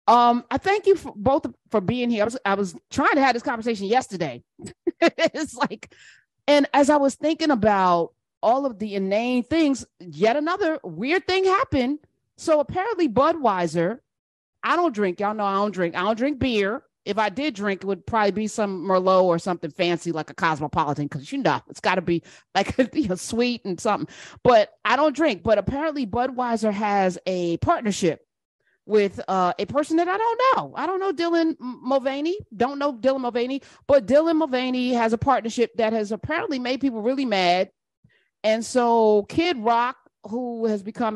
I thank you for both for being here. I was trying to have this conversation yesterday. It's like, and as I was thinking about all of the inane things, yet another weird thing happened. So apparently Budweiser, I don't drink. Y'all know I don't drink. I don't drink beer. If I did drink, it would probably be some Merlot or something fancy like a Cosmopolitan, because it's got to be like sweet and something. But I don't drink. But apparently Budweiser has a partnership with a person that I don't know. I don't know Dylan Mulvaney. Don't know Dylan Mulvaney, but Dylan Mulvaney has a partnership that has apparently made people really mad. And so Kid Rock, who has become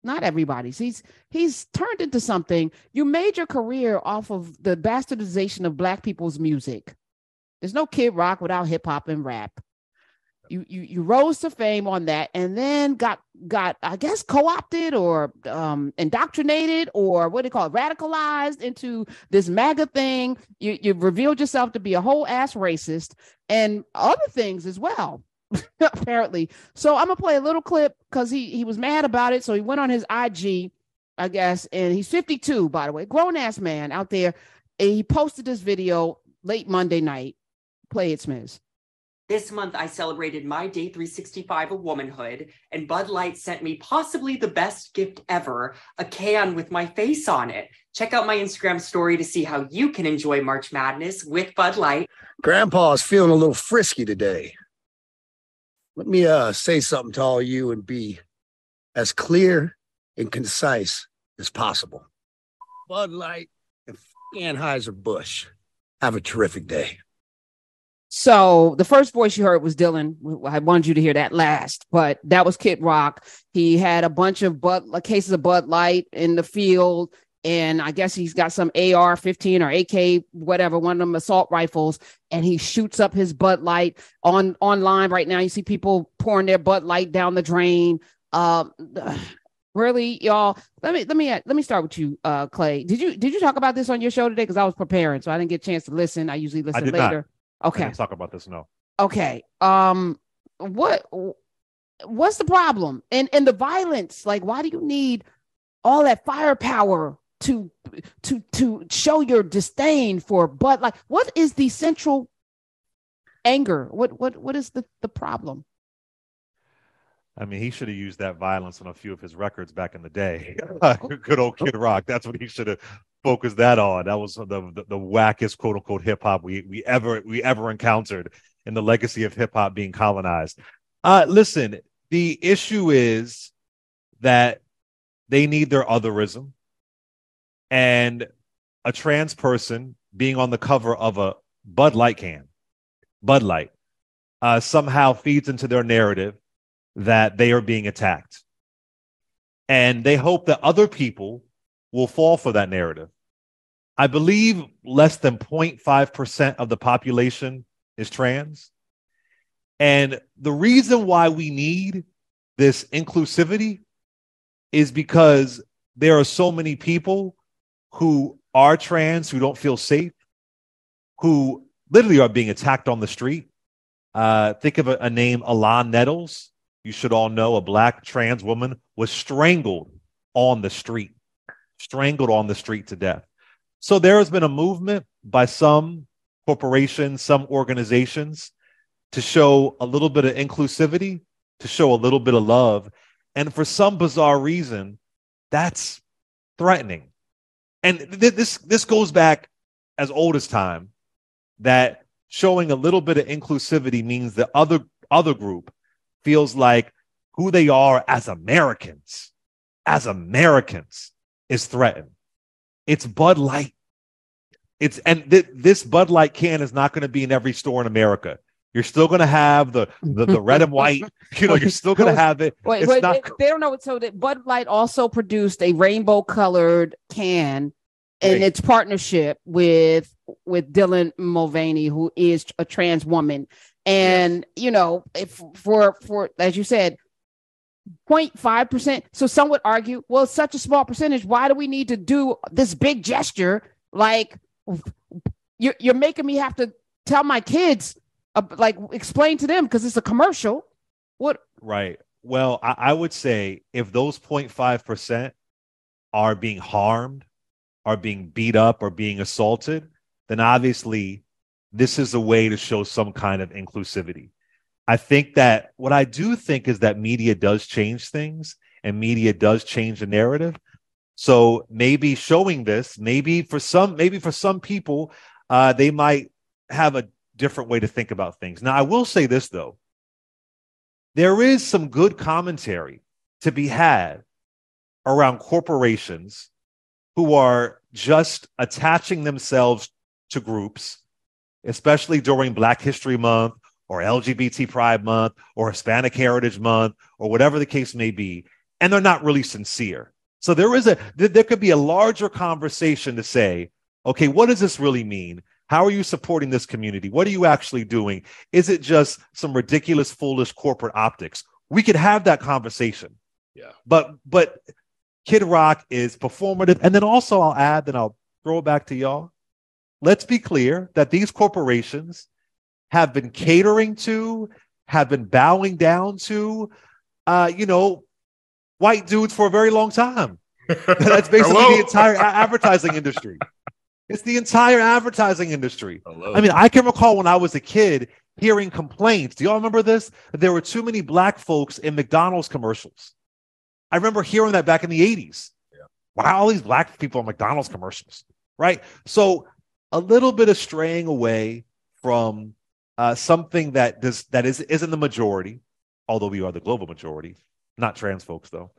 not everybody's, he's turned into something. You made your career off of the bastardization of Black people's music. There's no Kid Rock without hip hop and rap. You rose to fame on that, and then got I guess co-opted or indoctrinated, or what do you call it, radicalized into this MAGA thing. You revealed yourself to be a whole ass racist and other things as well, apparently. So I'm gonna play a little clip because he was mad about it. So he went on his IG, I guess, and he's 52, by the way, grown ass man out there. And he posted this video late Monday night. Play it, Smiz. This month, I celebrated my day 365 of womanhood, and Bud Light sent me possibly the best gift ever, a can with my face on it. Check out my Instagram story to see how you can enjoy March Madness with Bud Light. Grandpa's feeling a little frisky today. Let me say something to all you and be as clear and concise as possible. Bud Light and Anheuser-Busch. Have a terrific day. So the first voice you heard was Dylan. I wanted you to hear that last, but that was Kid Rock. He had a bunch of cases of Bud Light in the field, and I guess he's got some AR-15 or AK, whatever, one of them assault rifles, and he shoots up his Bud Light online right now. You see people pouring their Bud Light down the drain. Really, y'all. Let me start with you, Clay. Did you talk about this on your show today? Because I was preparing, so I didn't get a chance to listen. I usually listen later. Not. Okay. Let's talk about this. No. Okay. What's the problem? And the violence? Like, why do you need all that firepower to show your disdain for Bud? Like, what is the central anger? What is the problem? I mean, he should have used that violence on a few of his records back in the day. Good old Kid Rock. That's what he should have focused that on. That was the wackest quote unquote hip hop we ever encountered in the legacy of hip hop being colonized. Listen, the issue is that they need their otherism, and a trans person being on the cover of a Bud Light can, Bud Light, somehow feeds into their narrative that they are being attacked. And they hope that other people will fall for that narrative. I believe less than 0.5% of the population is trans. And the reason why we need this inclusivity is because there are so many people who are trans, who don't feel safe, who literally are being attacked on the street. Think of a name, Alon Nettles. You should all know a Black trans woman was strangled on the street to death. So there has been a movement by some corporations, some organizations to show a little bit of inclusivity, to show a little bit of love. And for some bizarre reason, that's threatening. And this goes back as old as time, that showing a little bit of inclusivity means the other group feels like who they are as Americans is threatened. It's Bud Light. This Bud Light can is not going to be in every store in America. You're still going to have the red and white. You're still going to have it. Wait, they don't know. So that Bud Light also produced a rainbow colored can in its partnership with Dylan Mulvaney, who is a trans woman. And, if for, as you said, 0.5%. So some would argue, well, it's such a small percentage. Why do we need to do this big gesture? Like, you're making me have to tell my kids, explain to them because it's a commercial. What? Right. Well, I would say if those 0.5% are being harmed are being beat up or being assaulted, then obviously this is a way to show some kind of inclusivity. I think that what I do think is that media does change things and media does change the narrative. So maybe showing this, maybe for some people, they might have a different way to think about things. Now, I will say this, though. There is some good commentary to be had around corporations who are just attaching themselves to groups, especially during Black History Month or LGBT Pride Month or Hispanic Heritage Month or whatever the case may be, and they're not really sincere. So there could be a larger conversation to say, okay, what does this really mean? How are you supporting this community? What are you actually doing? Is it just some ridiculous, foolish corporate optics? We could have that conversation. Yeah. But Kid Rock is performative. And then also I'll add, then I'll throw it back to y'all. Let's be clear that these corporations have been catering to, have been bowing down to, white dudes for a very long time. That's basically the entire advertising industry. It's the entire advertising industry. I mean, I can recall when I was a kid hearing complaints. Do y'all remember this? That there were too many Black folks in McDonald's commercials. I remember hearing that back in the 80s. Yeah. Why all these Black people in McDonald's commercials, right? So a little bit of straying away from something that isn't the majority, although we are the global majority, not trans folks though,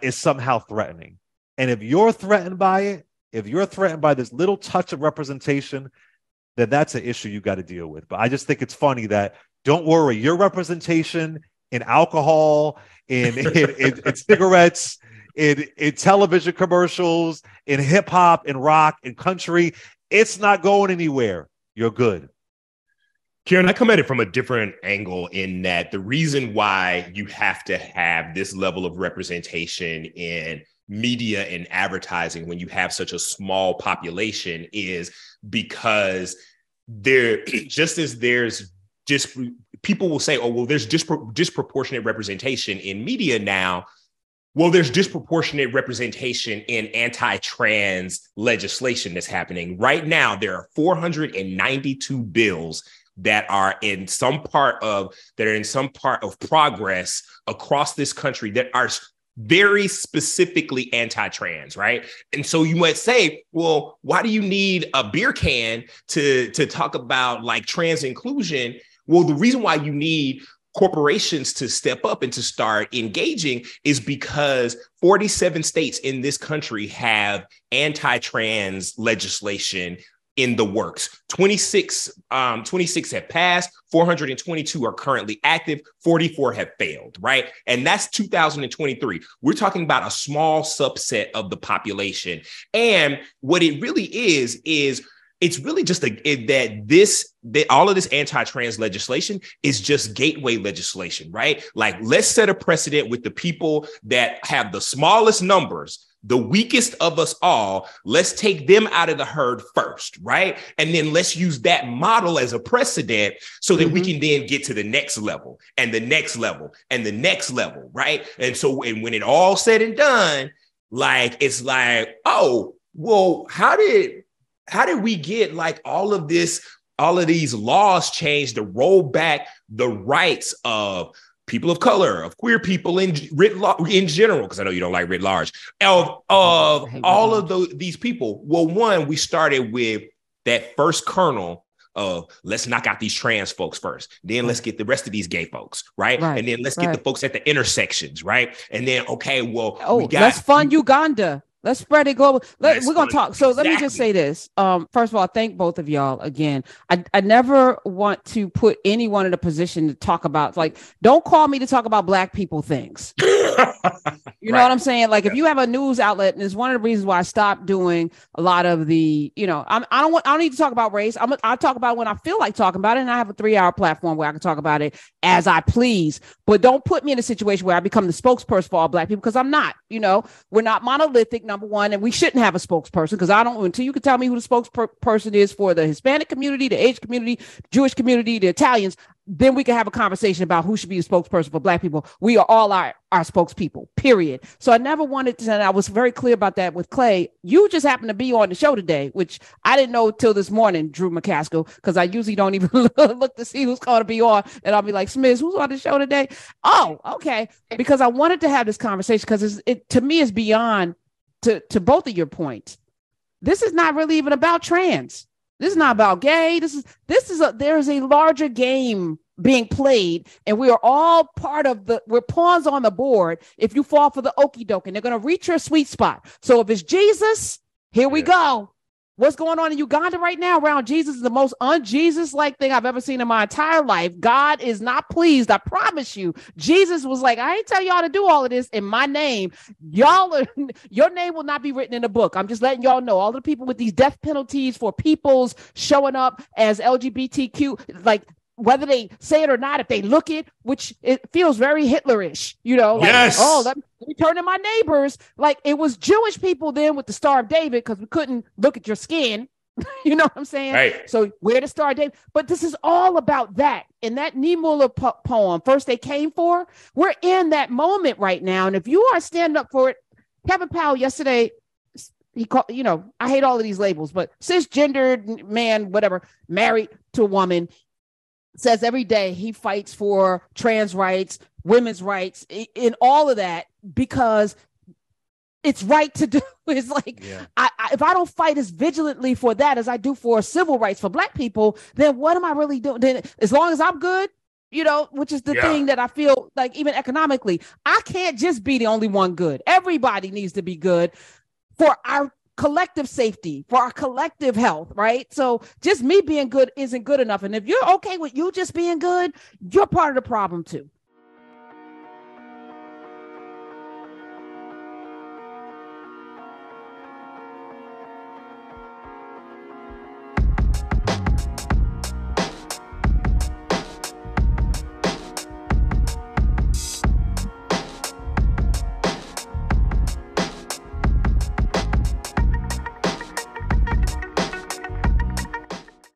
is somehow threatening. And if you're threatened by it, if you're threatened by this little touch of representation, then that's an issue you got to deal with. But I just think it's funny that, don't worry, your representation in alcohol, in cigarettes, in television commercials, in hip hop, in rock, in country, it's not going anywhere. You're good. Kieran, I come at it from a different angle in that the reason why you have to have this level of representation in media and advertising when you have such a small population is because people will say, oh, well, there's disproportionate representation in media now. Well, there's disproportionate representation in anti-trans legislation that's happening. Right now, there are 492 bills that are in some part of progress across this country that are very specifically anti-trans, right? And so you might say, well, why do you need a beer can to talk about like trans inclusion? Well, the reason why you need corporations to step up and to start engaging is because 47 states in this country have anti-trans legislation in the works. 26 have passed, 422 are currently active, 44 have failed, right? And that's 2023. We're talking about a small subset of the population. And what it really is it's really just that all of this anti-trans legislation is just gateway legislation, right? Like, let's set a precedent with the people that have the smallest numbers, the weakest of us all. Let's take them out of the herd first, right? And then let's use that model as a precedent so that we can then get to the next level and the next level and the next level, right? And so, and when it all said and done, like, it's like, oh, well, how did we get like all of these laws changed to roll back the rights of people of color, of queer people in general, because I know you don't like writ large, of all of these people? Well, one, we started with that first kernel of let's knock out these trans folks first. Then let's get the rest of these gay folks, right? And then let's get the folks at the intersections, right? And then, okay, well, let's fund Uganda. Let's spread it global. We're going to talk. So let me just say this. First of all, thank both of y'all again. I never want to put anyone in a position to talk about, like, don't call me to talk about Black people things. You know what I'm saying? Like, if you have a news outlet, and it's one of the reasons why I stopped doing a lot of the, I don't need to talk about race. I'll talk about it when I feel like talking about it. And I have a 3-hour platform where I can talk about it as I please. But don't put me in a situation where I become the spokesperson for all Black people, because I'm not. We're not monolithic, number one, and we shouldn't have a spokesperson, because I don't, until you can tell me who the spokesperson is for the Hispanic community, the Asian community, Jewish community, the Italians, then we can have a conversation about who should be a spokesperson for Black people. We are all our spokespeople, period. So I never wanted to, and I was very clear about that with Clay. You just happened to be on the show today, which I didn't know till this morning, Drew McCaskill, because I usually don't even look to see who's going to be on. And I'll be like, Smith, who's on the show today? Oh, okay. Because I wanted to have this conversation because it to me is beyond to both of your points. This is not really even about trans. This is not about gay. There is a larger game being played, and we are all part of we're pawns on the board. If you fall for the okie doke, and they're going to reach your sweet spot. So if it's Jesus, here we go. What's going on in Uganda right now around Jesus is the most un-Jesus-like thing I've ever seen in my entire life. God is not pleased. I promise you. Jesus was like, I ain't tell y'all to do all of this in my name. Your name will not be written in the book. I'm just letting y'all know. All the people with these death penalties for peoples showing up as LGBTQ, like, whether they say it or not, if they look it, which it feels very Hitlerish, like, yes. Oh, let me turn to my neighbors. Like, it was Jewish people then with the Star of David, because we couldn't look at your skin. You know what I'm saying? Right. So wear the Star of David. But this is all about that. In that Niemöller poem, First They Came For, we're in that moment right now. And if you are standing up for it, Kevin Powell yesterday, he called, I hate all of these labels, but cisgendered man, whatever, married to a woman, says every day he fights for trans rights, women's rights, in all of that, because it's right to do. It's like, if I don't fight as vigilantly for that as I do for civil rights for Black people, then what am I really doing? Then, as long as I'm good, which is the thing that I feel like, even economically, I can't just be the only one good. Everybody needs to be good for our collective safety, for our collective health, right? So just me being good isn't good enough. And if you're okay with you just being good, you're part of the problem too.